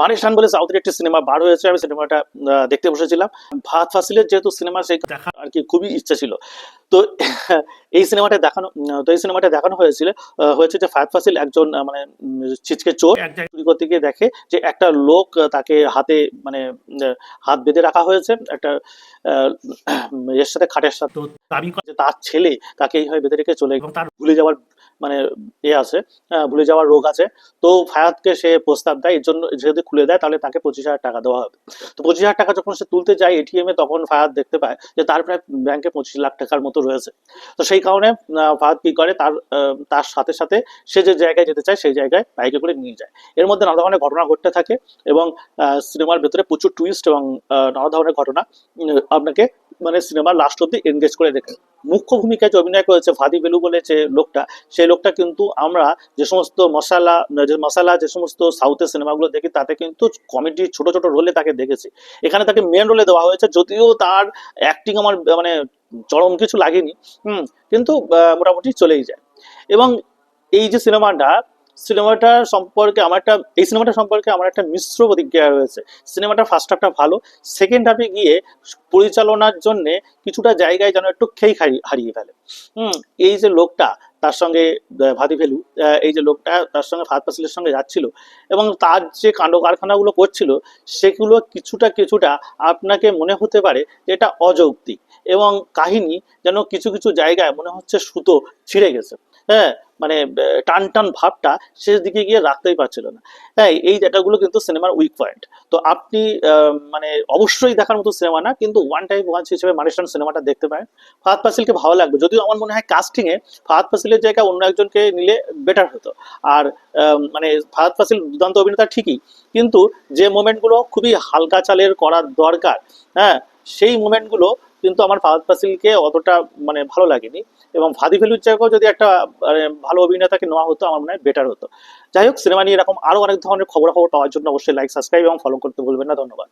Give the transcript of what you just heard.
মানিশান বলে সাউথের একটি সিনেমা বার হয়েছে, আমি সিনেমাটা দেখতে বসেছিলাম। ফাহাদ ফাসিলের যেহেতু সিনেমা, সেই দেখা আর কি খুবই ইচ্ছা ছিল। তো এই সিনেমাটা দেখানো এই সিনেমাটা দেখানো হয়েছিল, হয়েছে যে ফাহাদ ফাসিল একজন মানে ছিচকে চোর, এক জায়গায় চুরি করতে গিয়ে দেখে যে একটা লোক তাকে হাতে মানে হাত বেঁধে রাখা হয়েছে একটা আহ, এর সাথে, খাটের সাথে। তো দাবি করে যে তার ছেলে তাকে এইভাবে বেঁধে রেখে চলে, এবং তার ভুলে যাওয়ার মানে আছে, ভুলে যাওয়ার রোগ আছে। তো ফায়াদকে সে প্রস্তাব দেয়, এর জন্য যদি খুলে দেয় তাহলে তাকে 25,000 টাকা দেওয়া হবে। তো 25,000 টাকা যখন সে তুলতে যায় এটিএম এ, তখন ফায়াদ দেখতে পায় যে তার প্রায় ব্যাংকে 25 লাখ টাকার মতো রয়েছে। তো সেই কারণে ফাহাদ কি করে, তার সাথে সাথে সে যে জায়গায় যেতে চায় সেই জায়গায় বাইকে করে নিয়ে যায়। এর মধ্যে নানা ধরনের ঘটনা ঘটতে থাকে, এবং সিনেমার ভেতরে প্রচুর টুইস্ট এবং নানা ধরনের ঘটনা আপনাকে মানে সিনেমার লাস্ট অব্দি এনগেজ করে রেখে। মুখ্য ভূমিকায় যে অভিনয় করেছে ভাদি বেলু বলে যে লোকটা, সেই লোকটা কিন্তু আমরা যে সমস্ত মশালা যে সমস্ত সাউথের সিনেমাগুলো দেখি তাতে কিন্তু কমেডি ছোট ছোট রোলে তাকে দেখেছি। এখানে তাকে মেন রোলে দেওয়া হয়েছে, যদিও তার অ্যাক্টিং আমার মানে চরম কিছু লাগেনি। কিন্তু মোটামুটি চলেই যায়। এবং এই যে সিনেমাটা সম্পর্কে আমার একটা এই সিনেমাটা সম্পর্কে আমার একটা মিশ্র প্রতিক্রিয়া রয়েছে। সিনেমাটা ফার্স্ট হাফটা ভালো, সেকেন্ড হাফে গিয়ে পরিচালনার জন্য কিছুটা জায়গায় যেন একটু খেই হারিয়ে ফেলে। হুম এই যে লোকটা তার সঙ্গে ভাদি ভেলু, এই যে লোকটা তার সঙ্গে ফাহাদ ফাসিলের সঙ্গে যাচ্ছিল এবং তার যে কাণ্ড কারখানাগুলো করছিল, সেগুলো কিছুটা কিছুটা আপনাকে মনে হতে পারে যে এটা অযৌক্তিক, এবং কাহিনী যেন কিছু কিছু জায়গায় মনে হচ্ছে সুতো ছিঁড়ে গেছে। হ্যাঁ, মানে টান টান ভাবটা শেষ দিকে গিয়ে রাখতেই পারছিল না। হ্যাঁ, এই জায়গাগুলো কিন্তু সিনেমার উইক পয়েন্ট। তো আপনি মানে অবশ্যই দেখার মতো সিনেমা না, কিন্তু ওয়ান টাইম ওয়াচ হিসেবে মানিশান সিনেমাটা দেখতে পারেন। ফাহাদ ফাসিলকে ভালো লাগবে, যদিও আমার মনে হয় কাস্টিং এ ফাহাদ ফাসিলের জায়গায় অন্য একজনকে নিলে বেটার হতো। আর মানে ফাহাদ ফাসিল দুর্দান্ত অভিনেতা ঠিকই, কিন্তু যে মোমেন্টগুলো খুবই হালকা চালের করার দরকার, হ্যাঁ, সেই মোমেন্টগুলো কিন্তু আমার ফাহাদ ফাসিলকে অতটা মানে ভালো লাগেনি। এবং ভাদি ভেলুর জায়গায় যদি একটা ভালো অভিনেতাকে নেওয়া হতো, আমার মনে হয় বেটার হতো। যাই হোক, সিনেমা নিয়ে এরকম আরো অনেক ধরনের খবরাখবর পাওয়ার জন্য অবশ্যই লাইক, সাবস্ক্রাইব এবং ফলো করতে ভুলবেন না। ধন্যবাদ।